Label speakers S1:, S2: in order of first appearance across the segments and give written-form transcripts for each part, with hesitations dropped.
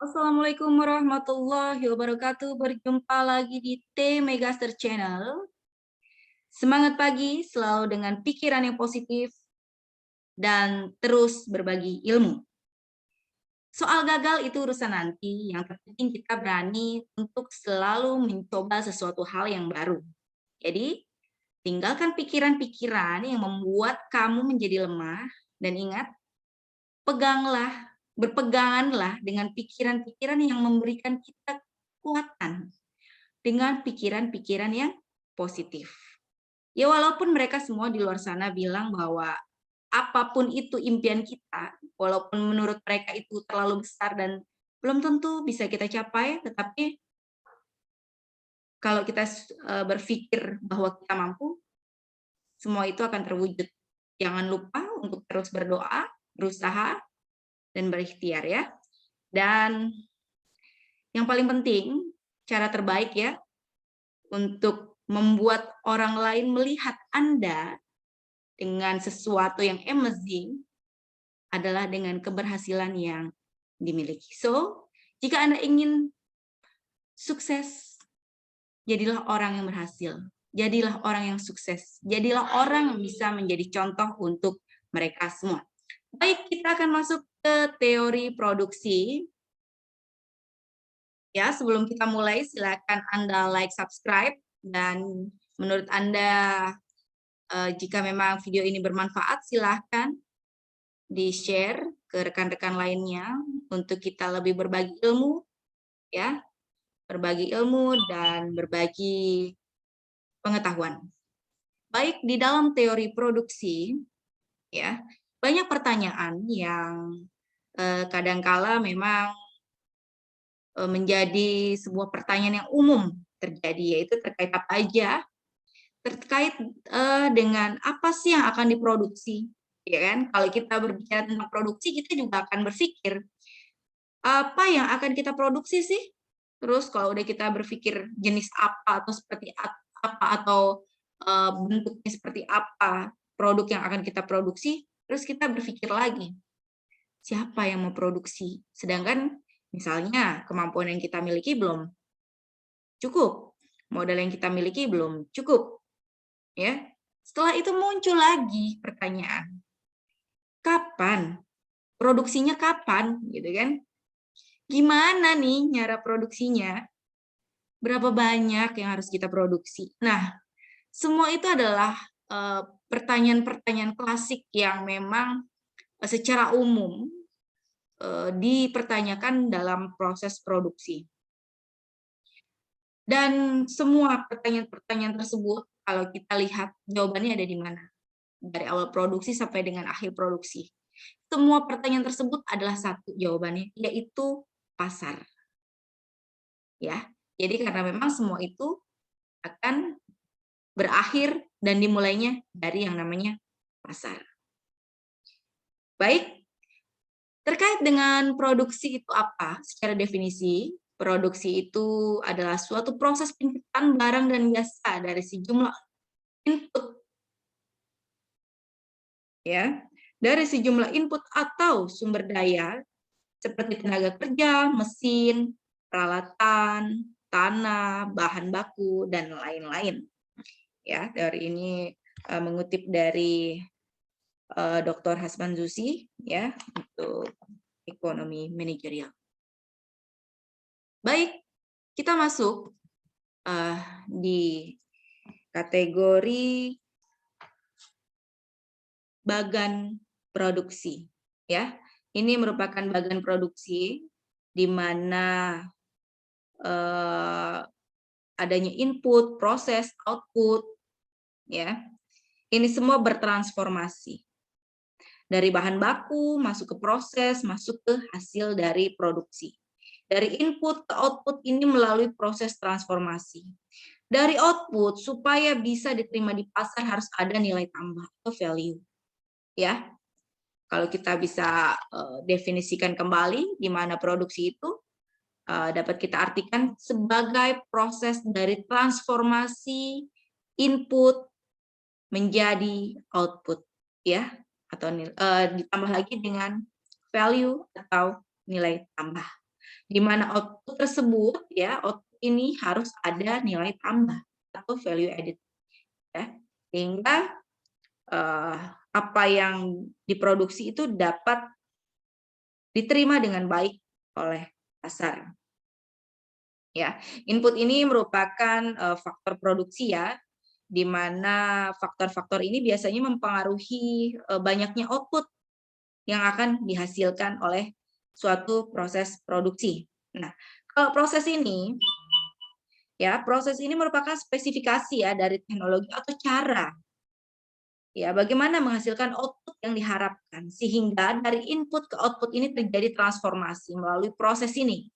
S1: Assalamualaikum warahmatullahi wabarakatuh. Berjumpa lagi di T Megaster Channel. Semangat pagi selalu dengan pikiran yang positif dan terus berbagi ilmu. Soal gagal itu urusan nanti, yang terpenting kita berani untuk selalu mencoba sesuatu hal yang baru. Jadi, tinggalkan pikiran-pikiran yang membuat kamu menjadi lemah dan ingat, berpeganganlah dengan pikiran-pikiran yang memberikan kita kekuatan. Dengan pikiran-pikiran yang positif. Ya walaupun mereka semua di luar sana bilang bahwa apapun itu impian kita, walaupun menurut mereka itu terlalu besar dan belum tentu bisa kita capai, tetapi kalau kita berpikir bahwa kita mampu, semua itu akan terwujud. Jangan lupa untuk terus berdoa, berusaha, dan berikhtiar ya. Dan yang paling penting, cara terbaik ya, untuk membuat orang lain melihat Anda dengan sesuatu yang amazing adalah dengan keberhasilan yang dimiliki. So, jika Anda ingin sukses, jadilah orang yang berhasil. Jadilah orang yang sukses. Jadilah orang yang bisa menjadi contoh untuk mereka semua. Baik, kita akan masuk ke teori produksi. Ya, sebelum kita mulai, silakan Anda like, subscribe, dan menurut Anda jika memang video ini bermanfaat, silahkan di-share ke rekan-rekan lainnya untuk kita lebih berbagi ilmu, ya, berbagi ilmu dan berbagi pengetahuan. Baik, di dalam teori produksi, ya, banyak pertanyaan yang kadangkala memang menjadi sebuah pertanyaan yang umum terjadi, yaitu terkait apa aja, terkait dengan apa sih yang akan diproduksi, ya kan? Kalau kita berbicara tentang produksi, kita juga akan berpikir apa yang akan kita produksi sih? Terus kalau udah kita berpikir jenis apa atau seperti apa atau bentuknya seperti apa produk yang akan kita produksi, terus kita berpikir lagi siapa yang mau produksi? Sedangkan misalnya kemampuan yang kita miliki belum cukup, modal yang kita miliki belum cukup, ya. Setelah itu muncul lagi pertanyaan, kapan? Produksinya kapan, gitu kan? Gimana nih cara produksinya? Berapa banyak yang harus kita produksi? Nah, semua itu adalah pertanyaan-pertanyaan klasik yang memang secara umum dipertanyakan dalam proses produksi. Dan semua pertanyaan-pertanyaan tersebut, kalau kita lihat jawabannya ada di mana? Dari awal produksi sampai dengan akhir produksi. Semua pertanyaan tersebut adalah satu jawabannya, yaitu pasar. Ya, jadi karena memang semua itu akan berakhir dan dimulainya dari yang namanya pasar. Baik, terkait dengan produksi itu apa? Secara definisi, produksi itu adalah suatu proses penciptaan barang dan jasa dari sejumlah input, ya, dari sejumlah input atau sumber daya seperti tenaga kerja, mesin, peralatan, tanah, bahan baku, dan lain-lain. Ya, dari ini mengutip dari Dr. Hasman Zusi, ya, untuk ekonomi manajerial. Baik, kita masuk di kategori bagan produksi, ya. Ini merupakan bagan produksi di mana adanya input, proses, output, ya. Ini semua bertransformasi. Dari bahan baku, masuk ke proses, masuk ke hasil dari produksi. Dari input ke output ini melalui proses transformasi. Dari output, supaya bisa diterima di pasar harus ada nilai tambah atau value. Ya, kalau kita bisa definisikan kembali di mana produksi itu dapat kita artikan sebagai proses dari transformasi input menjadi output, ya, atau ditambah lagi dengan value atau nilai tambah. di mana output tersebut ya, output ini harus ada nilai tambah atau value added ya. Sehingga apa yang diproduksi itu dapat diterima dengan baik oleh pasar. Ya, input ini merupakan faktor produksi ya, di mana faktor-faktor ini biasanya mempengaruhi banyaknya output yang akan dihasilkan oleh suatu proses produksi. Nah, kalau proses ini merupakan spesifikasi ya dari teknologi atau cara ya bagaimana menghasilkan output yang diharapkan sehingga dari input ke output ini terjadi transformasi melalui proses ini.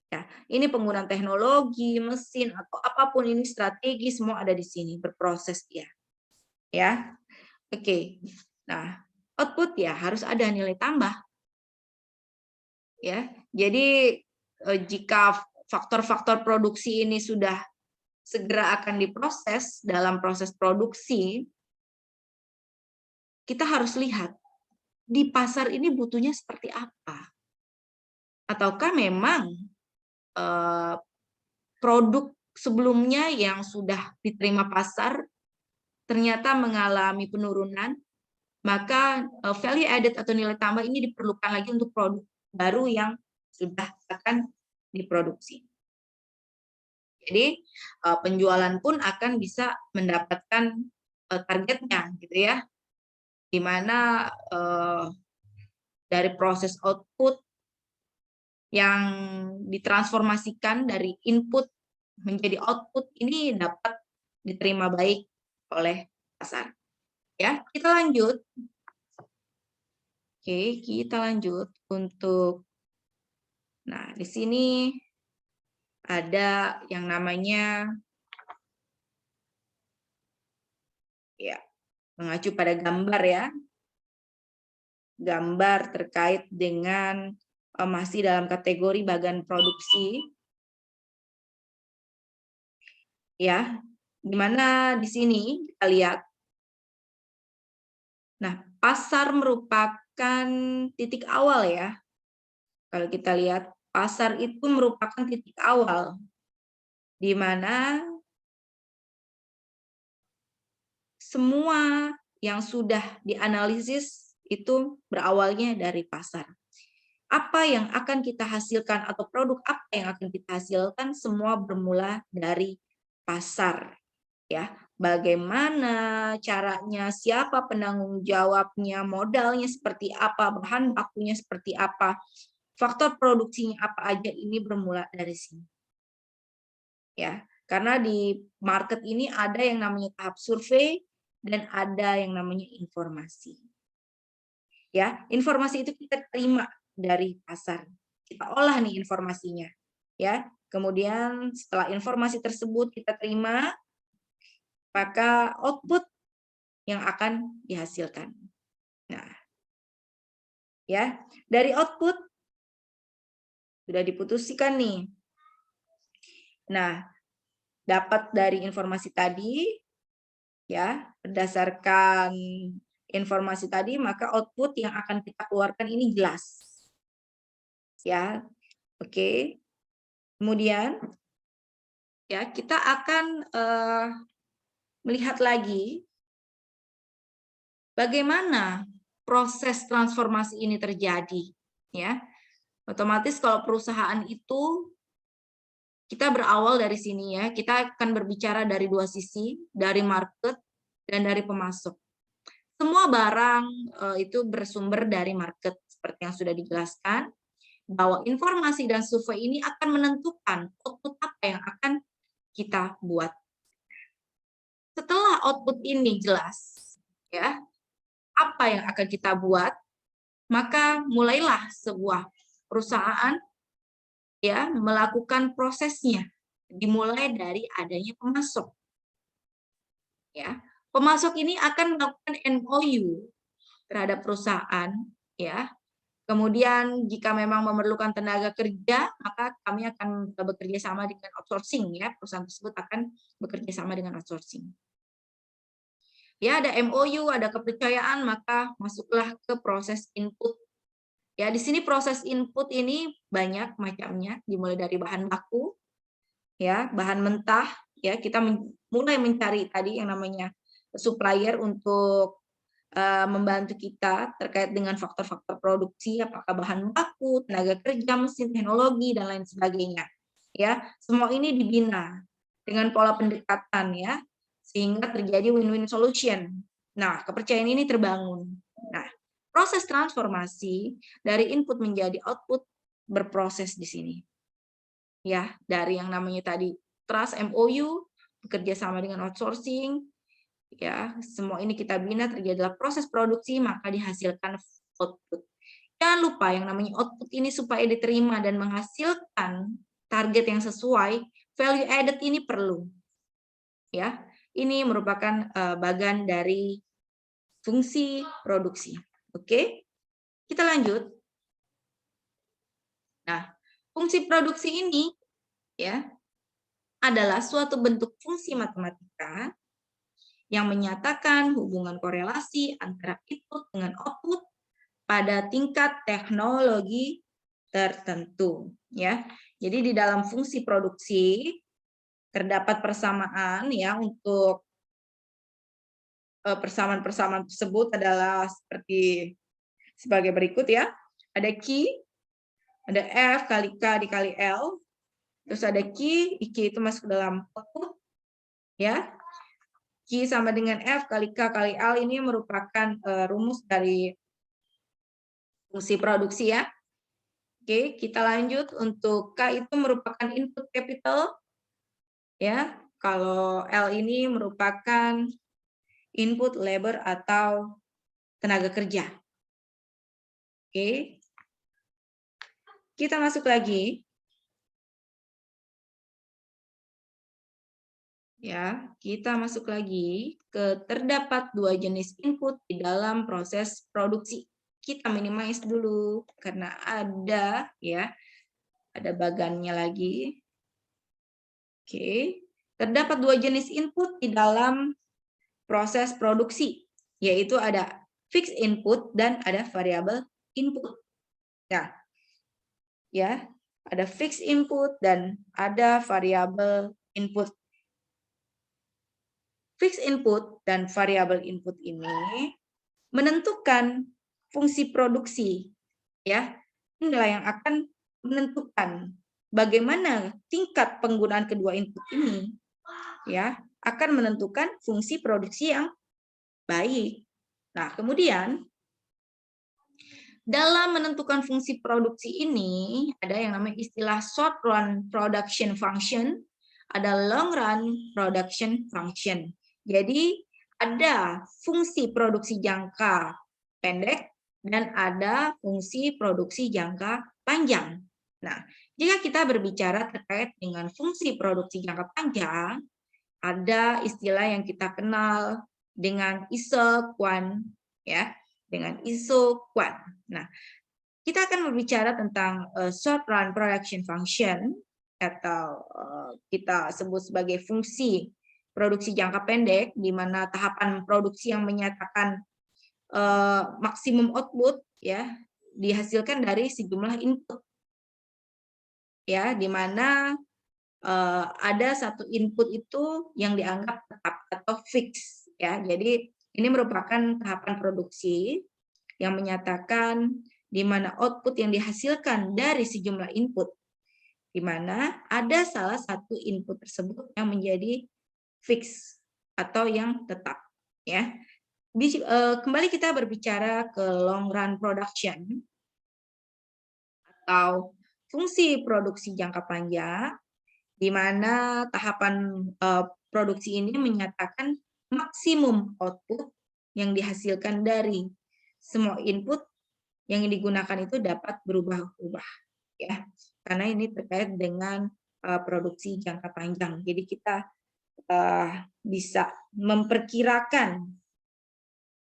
S1: Ya, ini penggunaan teknologi, mesin atau apapun ini strategi semua ada di sini berproses ya. Ya. Oke. Nah, output ya harus ada nilai tambah. Ya. Jadi jika faktor-faktor produksi ini sudah segera akan diproses dalam proses produksi, kita harus lihat di pasar ini butuhnya seperti apa. Ataukah memang produk sebelumnya yang sudah diterima pasar ternyata mengalami penurunan, maka value added atau nilai tambah ini diperlukan lagi untuk produk baru yang sudah akan diproduksi. Jadi penjualan pun akan bisa mendapatkan targetnya, gitu ya, di mana dari proses output yang ditransformasikan dari input menjadi output ini dapat diterima baik oleh pasar. Ya, kita lanjut. Oke, kita lanjut untuk di sini ada yang namanya ya, mengacu pada gambar ya. Gambar terkait dengan masih dalam kategori bagian produksi. Ya, di mana di sini kita lihat. Nah, pasar merupakan titik awal ya. Kalau kita lihat, pasar itu merupakan titik awal di mana semua yang sudah dianalisis itu berawalnya dari pasar. Apa yang akan kita hasilkan atau produk apa yang akan kita hasilkan semua bermula dari pasar. Ya, bagaimana caranya, siapa penanggung jawabnya, modalnya seperti apa, bahan bakunya seperti apa, faktor produksinya apa aja, ini bermula dari sini. Ya, karena di market ini ada yang namanya tahap survei dan ada yang namanya informasi. Ya, informasi itu kita terima dari pasar. Kita olah nih informasinya. Ya, kemudian setelah informasi tersebut kita terima, maka output yang akan dihasilkan. Nah, ya, dari output sudah diputuskan nih. Nah, dapat dari informasi tadi, ya, berdasarkan informasi tadi, maka output yang akan kita keluarkan ini jelas. Ya, oke. Kemudian, ya, kita akan melihat lagi bagaimana proses transformasi ini terjadi. Ya, otomatis kalau perusahaan itu kita berawal dari sini ya, kita akan berbicara dari dua sisi, dari market dan dari pemasok. Semua barang itu bersumber dari market, seperti yang sudah dijelaskan, bahwa informasi dan survei ini akan menentukan output apa yang akan kita buat. Setelah output ini jelas, ya, apa yang akan kita buat, maka mulailah sebuah perusahaan ya melakukan prosesnya, dimulai dari adanya pemasok. Ya, pemasok ini akan melakukan MOU terhadap perusahaan, ya. Kemudian jika memang memerlukan tenaga kerja, maka kami akan bekerja sama dengan outsourcing ya, perusahaan tersebut akan bekerja sama dengan outsourcing. Ya, ada MOU, ada kepercayaan, maka masuklah ke proses input Ya, di sini proses input ini banyak macamnya, dimulai dari bahan baku, ya, bahan mentah, ya, kita mulai mencari tadi yang namanya supplier untuk membantu kita terkait dengan faktor-faktor produksi, apakah bahan baku, tenaga kerja, mesin, teknologi, dan lain sebagainya. Ya, semua ini dibina dengan pola pendekatan ya, sehingga terjadi win-win solution. Nah, kepercayaan ini terbangun. Nah, proses transformasi dari input menjadi output berproses di sini. Ya, dari yang namanya tadi trust MOU, bekerja sama dengan outsourcing, ya, semua ini kita bina terjadilah proses produksi maka dihasilkan output. Jangan lupa yang namanya output ini supaya diterima dan menghasilkan target yang sesuai, value added ini perlu. Ya, ini merupakan bagian dari fungsi produksi. Oke, kita lanjut. Nah, fungsi produksi ini ya adalah suatu bentuk fungsi matematika yang menyatakan hubungan korelasi antara input dengan output pada tingkat teknologi tertentu ya. Jadi di dalam fungsi produksi terdapat persamaan ya, untuk persamaan-persamaan tersebut adalah sebagai berikut ya. Ada Q, ada F kali K dikali L, terus ada Q itu masuk ke dalam output ya. Q sama dengan F kali K kali L ini merupakan rumus dari fungsi produksi ya. Oke, kita lanjut. Untuk K itu merupakan input capital ya. Kalau L ini merupakan input labor atau tenaga kerja. Oke. Kita masuk lagi. Ya, kita masuk lagi ke terdapat dua jenis input di dalam proses produksi. Kita minimize dulu karena ada ya, ada bagannya lagi. Oke, terdapat dua jenis input di dalam proses produksi, yaitu ada fixed input dan ada variable input. Ya, ada fixed input dan ada variable input. Fixed input dan variable input ini menentukan fungsi produksi, ya. Inilah yang akan menentukan bagaimana tingkat penggunaan kedua input ini, ya, akan menentukan fungsi produksi yang baik. Nah, kemudian dalam menentukan fungsi produksi ini ada yang namanya istilah short run production function, ada long run production function. Jadi ada fungsi produksi jangka pendek dan ada fungsi produksi jangka panjang. Nah, jika kita berbicara terkait dengan fungsi produksi jangka panjang, ada istilah yang kita kenal dengan isoquant, ya, dengan isoquant. Nah, kita akan berbicara tentang short run production function atau kita sebut sebagai fungsi produksi jangka pendek, di mana tahapan produksi yang menyatakan maksimum output ya dihasilkan dari sejumlah input, ya, di mana ada satu input itu yang dianggap tetap atau fix ya. Jadi ini merupakan tahapan produksi yang menyatakan di mana output yang dihasilkan dari sejumlah input, di mana ada salah satu input tersebut yang menjadi fix atau yang tetap ya. Kembali kita berbicara ke long run production atau fungsi produksi jangka panjang, di mana tahapan produksi ini menyatakan maksimum output yang dihasilkan dari semua input yang digunakan itu dapat berubah-ubah ya, karena ini terkait dengan produksi jangka panjang. Jadi kita bisa memperkirakan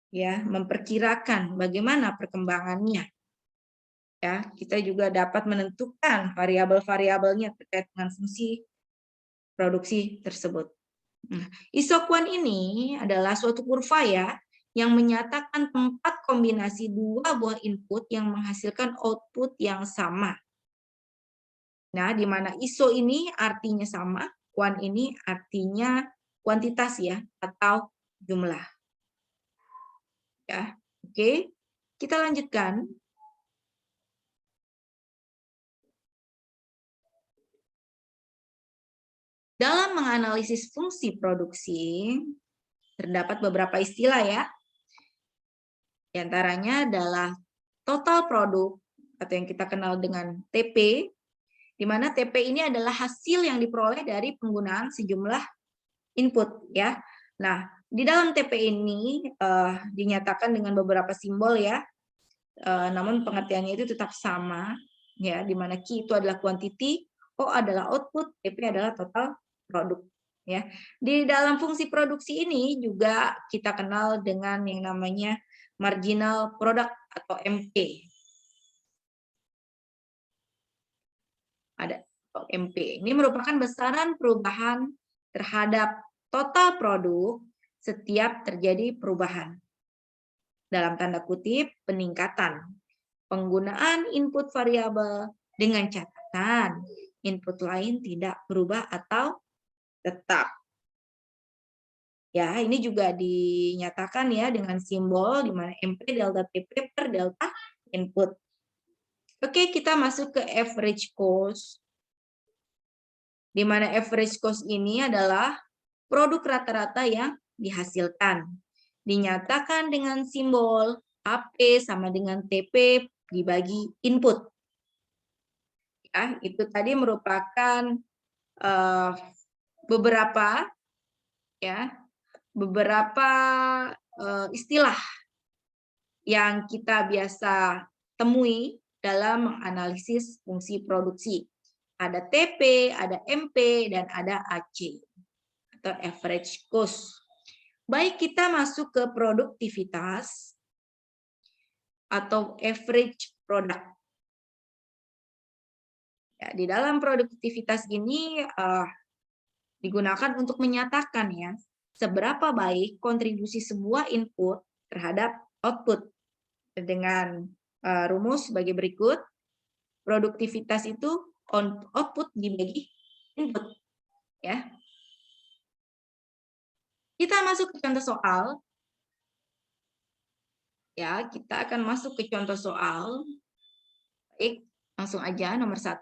S1: ya, memperkirakan bagaimana perkembangannya. Ya, kita juga dapat menentukan variabel-variabelnya terkait dengan fungsi produksi tersebut. Nah, isoquant ini adalah suatu kurva ya, yang menyatakan tempat kombinasi dua buah input yang menghasilkan output yang sama. Nah, di mana ISO ini artinya sama, kuan ini artinya kuantitas ya, atau jumlah. Ya, oke. Kita lanjutkan. Dalam menganalisis fungsi produksi, terdapat beberapa istilah ya. Di antaranya adalah total produk atau yang kita kenal dengan TP, di mana TP ini adalah hasil yang diperoleh dari penggunaan sejumlah input ya. Nah, di dalam TP ini dinyatakan dengan beberapa simbol ya, namun pengertiannya itu tetap sama ya, di mana Q itu adalah quantity, O adalah output, TP adalah total produk ya. Di dalam fungsi produksi ini juga kita kenal dengan yang namanya marginal product atau MP. Ada MP. Ini merupakan besaran perubahan terhadap total produk setiap terjadi perubahan. Dalam tanda kutip, peningkatan. Penggunaan input variabel dengan catatan input lain tidak berubah atau tetap. Ya, ini juga dinyatakan ya dengan simbol di mana MP delta TP per delta input. Oke, kita masuk ke average cost. Di mana average cost ini adalah produk rata-rata yang dihasilkan. Dinyatakan dengan simbol AP sama dengan TP dibagi input. Ya, itu tadi merupakan beberapa istilah yang kita biasa temui dalam menganalisis fungsi produksi. Ada TP, ada MP, dan ada AC atau average cost. Baik, kita masuk ke produktivitas atau average product. Ya, di dalam produktivitas ini digunakan untuk menyatakan ya seberapa baik kontribusi sebuah input terhadap output. Dengan rumus sebagai berikut, produktivitas itu output dibagi input. Ya. Kita masuk ke contoh soal. Ya, kita akan masuk ke contoh soal. Baik, langsung aja nomor 1.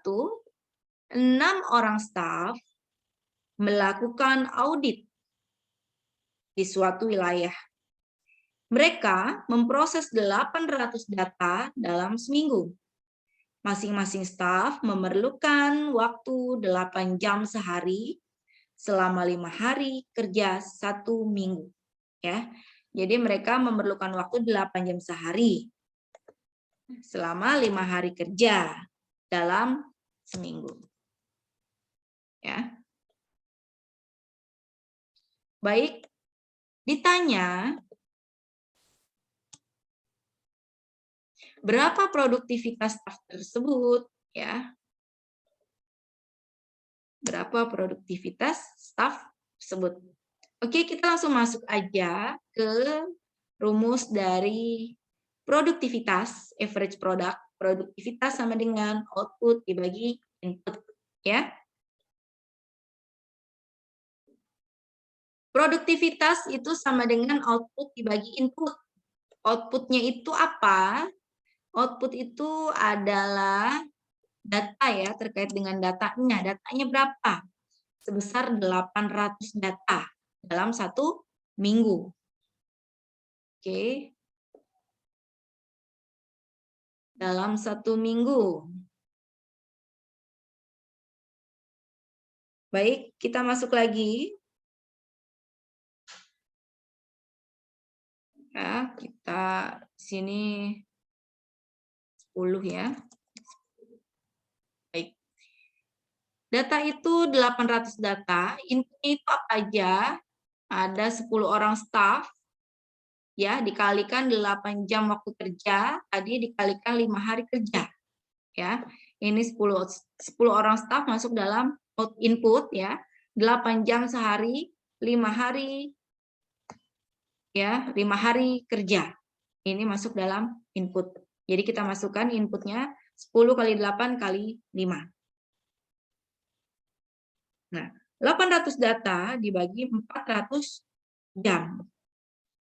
S1: 6 orang staf melakukan audit di suatu wilayah. Mereka memproses 800 data dalam seminggu. Masing-masing staf memerlukan waktu 8 jam sehari selama 5 hari kerja 1 minggu. Ya, jadi mereka memerlukan waktu 8 jam sehari selama 5 hari kerja dalam seminggu. Ya. Baik, ditanya berapa produktivitas staf tersebut, ya? Berapa produktivitas staf tersebut? Oke, kita langsung masuk aja ke rumus dari produktivitas, average product. Produktivitas sama dengan output dibagi input, ya. Produktivitas itu sama dengan output dibagi input. Outputnya itu apa? Output itu adalah data ya, terkait dengan datanya. Datanya berapa? Sebesar 800 data dalam 1 minggu. Oke. Dalam 1 minggu. Baik, kita masuk lagi. Ya, kita sini 10 ya. Baik. Data itu 800 data, inputnya itu apa aja? Ada 10 orang staff, ya, dikalikan 8 jam waktu kerja, tadi dikalikan 5 hari kerja. Ya, ini 10 orang staff masuk dalam input ya, 8 jam sehari, 5 hari ya, 5 hari kerja. Ini masuk dalam input. Jadi kita masukkan inputnya 10 kali 8 kali 5. Nah, 800 data dibagi 400 jam.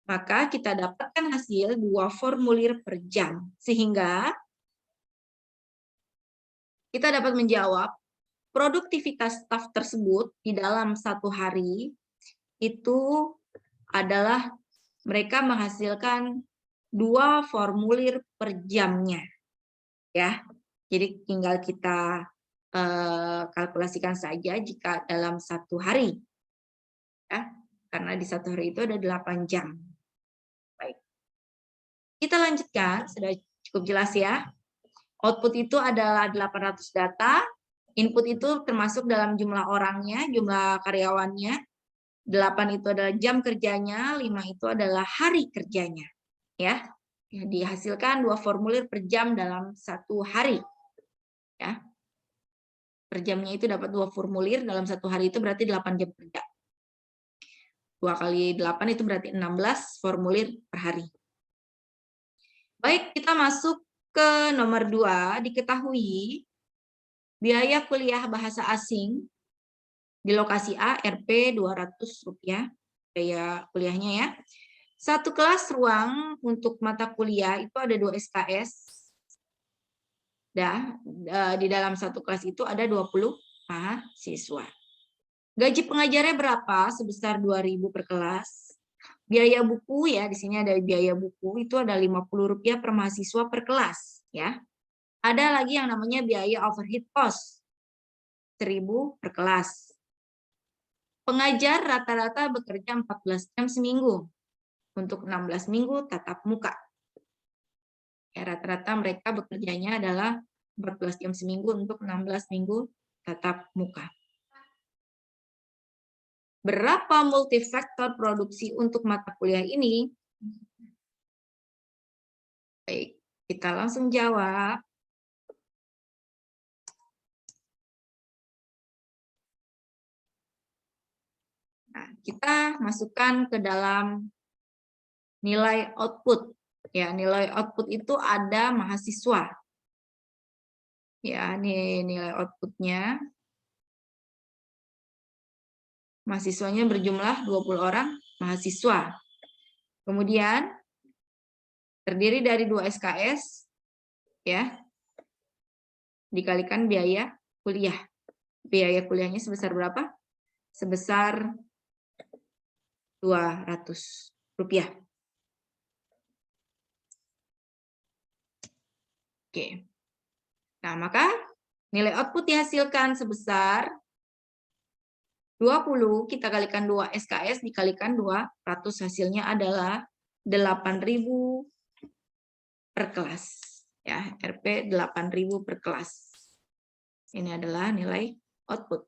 S1: Maka kita dapatkan hasil 2 formulir per jam. Sehingga kita dapat menjawab produktivitas staf tersebut di dalam 1 hari itu adalah mereka menghasilkan 2 formulir per jamnya. Ya, jadi tinggal kita kalkulasikan saja jika dalam 1 hari. Ya, karena di 1 hari itu ada 8 jam. Baik. Kita lanjutkan, sudah cukup jelas ya. Output itu adalah 800 data, input itu termasuk dalam jumlah orangnya, jumlah karyawannya, 8 itu adalah jam kerjanya, 5 itu adalah hari kerjanya. Ya, dihasilkan 2 formulir per jam dalam 1 hari. Ya. Per jamnya itu dapat 2 formulir, dalam 1 hari itu berarti 8 jam kerja. 2 kali 8 itu berarti 16 formulir per hari. Baik, kita masuk ke nomor 2, diketahui biaya kuliah bahasa asing di lokasi A Rp 200, biaya kuliahnya ya. 1 kelas ruang untuk mata kuliah itu ada 2 SKS. Di dalam 1 kelas itu ada 20 mahasiswa. Gaji pengajarnya berapa? Sebesar 2.000 per kelas. Biaya buku ya, di sini ada biaya buku itu ada Rp50 per mahasiswa per kelas ya. Ada lagi yang namanya biaya overhead cost. 1.000 per kelas. Pengajar rata-rata bekerja 14 jam seminggu untuk 16 minggu tatap muka. Ya, rata-rata mereka bekerjanya adalah 14 jam seminggu untuk 16 minggu tatap muka. Berapa multifaktor produksi untuk mata kuliah ini? Baik, kita langsung jawab. Nah, kita masukkan ke dalam nilai output. Ya, nilai output itu ada mahasiswa. Ya, ini nilai outputnya. Mahasiswanya berjumlah 20 orang mahasiswa. Kemudian terdiri dari 2 SKS ya. Dikalikan biaya kuliah. Biaya kuliahnya sebesar berapa? Sebesar Rp200. Oke. Nah, maka nilai output dihasilkan sebesar 20, kita kalikan 2 SKS dikalikan 200, hasilnya adalah 8.000 per kelas. Ya, Rp 8.000 per kelas. Ini adalah nilai output.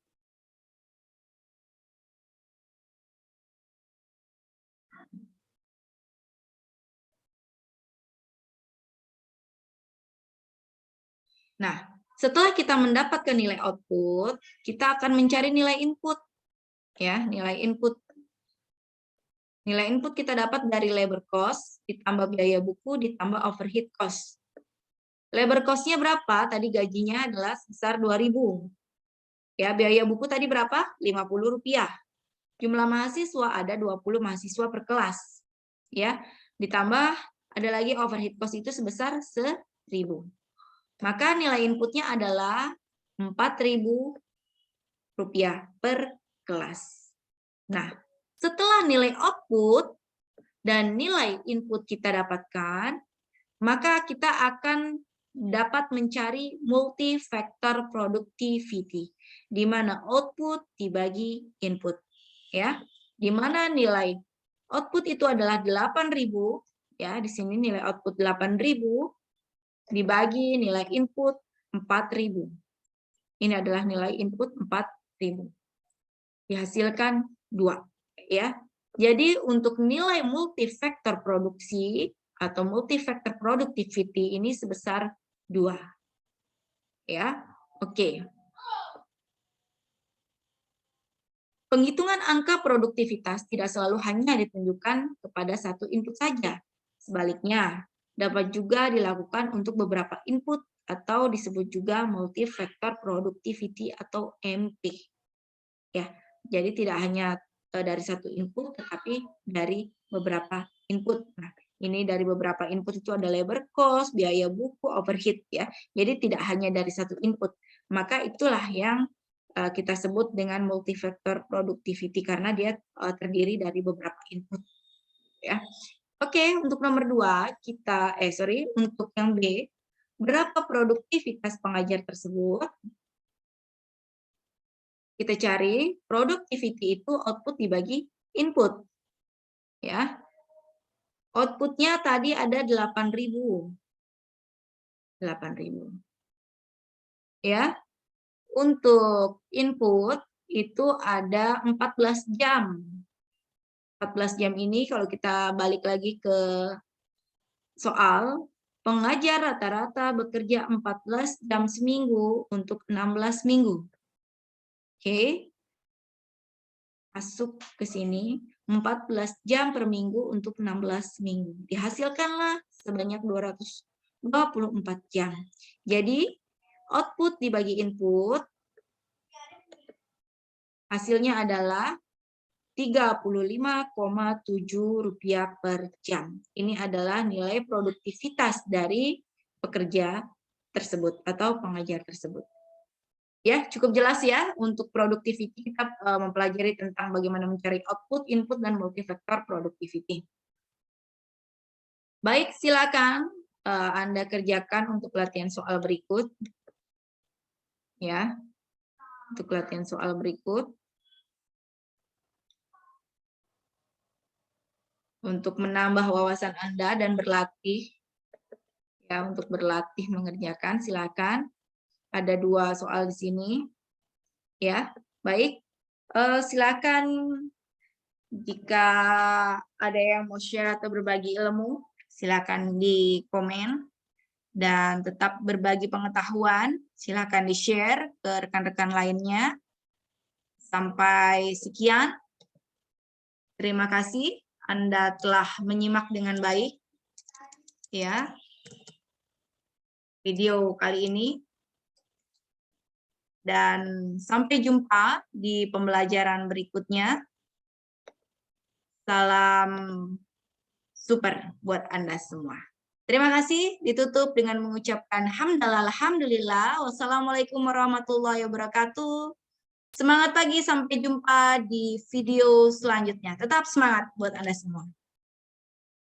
S1: Nah, setelah kita mendapatkan nilai output, kita akan mencari nilai input. Ya, nilai input. Nilai input kita dapat dari labor cost, ditambah biaya buku, ditambah overhead cost. Labor cost-nya berapa? Tadi gajinya adalah sebesar 2.000. Ya, biaya buku tadi berapa? Rp50. Jumlah mahasiswa ada 20 mahasiswa per kelas. Ya, ditambah ada lagi overhead cost itu sebesar 1.000. Maka nilai inputnya adalah Rp4.000 per kelas. Nah, setelah nilai output dan nilai input kita dapatkan, maka kita akan dapat mencari multi-factor productivity, di mana output dibagi input. Ya, di mana nilai output itu adalah 8.000, ya, di sini nilai output 8.000 dibagi nilai input 4.000. Ini adalah nilai input 4.000. Dihasilkan 2, ya. Jadi untuk nilai multifaktor produksi atau multifaktor productivity ini sebesar 2. Ya. Oke. Penghitungan angka produktivitas tidak selalu hanya ditunjukkan kepada satu input saja. Sebaliknya, dapat juga dilakukan untuk beberapa input atau disebut juga multi-factor productivity atau MP. Ya, jadi tidak hanya dari satu input, tetapi dari beberapa input. Nah, ini dari beberapa input itu ada labor cost, biaya buku, overhead ya. Jadi tidak hanya dari satu input. Maka itulah yang kita sebut dengan multi-factor productivity karena dia terdiri dari beberapa input. Ya. Oke, untuk nomor 2 kita untuk yang B, berapa produktivitas pengajar tersebut? Kita cari productivity itu output dibagi input. Ya. Outputnya tadi ada 8.000. 8.000. Ya. Untuk input itu ada 14 jam. 14 jam ini kalau kita balik lagi ke soal, pengajar rata-rata bekerja 14 jam seminggu untuk 16 minggu. Oke. Masuk ke sini 14 jam per minggu untuk 16 minggu. Dihasilkanlah sebanyak 224 jam. Jadi output dibagi input hasilnya adalah Rp35,7 per jam. Ini adalah nilai produktivitas dari pekerja tersebut atau pengajar tersebut. Ya, cukup jelas ya untuk productivity kita mempelajari tentang bagaimana mencari output, input, dan multifaktor productivity. Baik, silakan Anda kerjakan untuk latihan soal berikut. Ya, untuk latihan soal berikut. Untuk menambah wawasan Anda dan berlatih. Ya, untuk berlatih mengerjakan, silakan. Ada 2 soal di sini. Ya, baik. Silakan jika ada yang mau share atau berbagi ilmu, silakan di komen. Dan tetap berbagi pengetahuan, silakan di-share ke rekan-rekan lainnya. Sampai sekian. Terima kasih Anda telah menyimak dengan baik ya video kali ini. Dan sampai jumpa di pembelajaran berikutnya. Salam super buat Anda semua. Terima kasih, ditutup dengan mengucapkan hamdalah, alhamdulillah, wassalamualaikum warahmatullahi wabarakatuh. Semangat pagi, sampai jumpa di video selanjutnya. Tetap semangat buat Anda semua.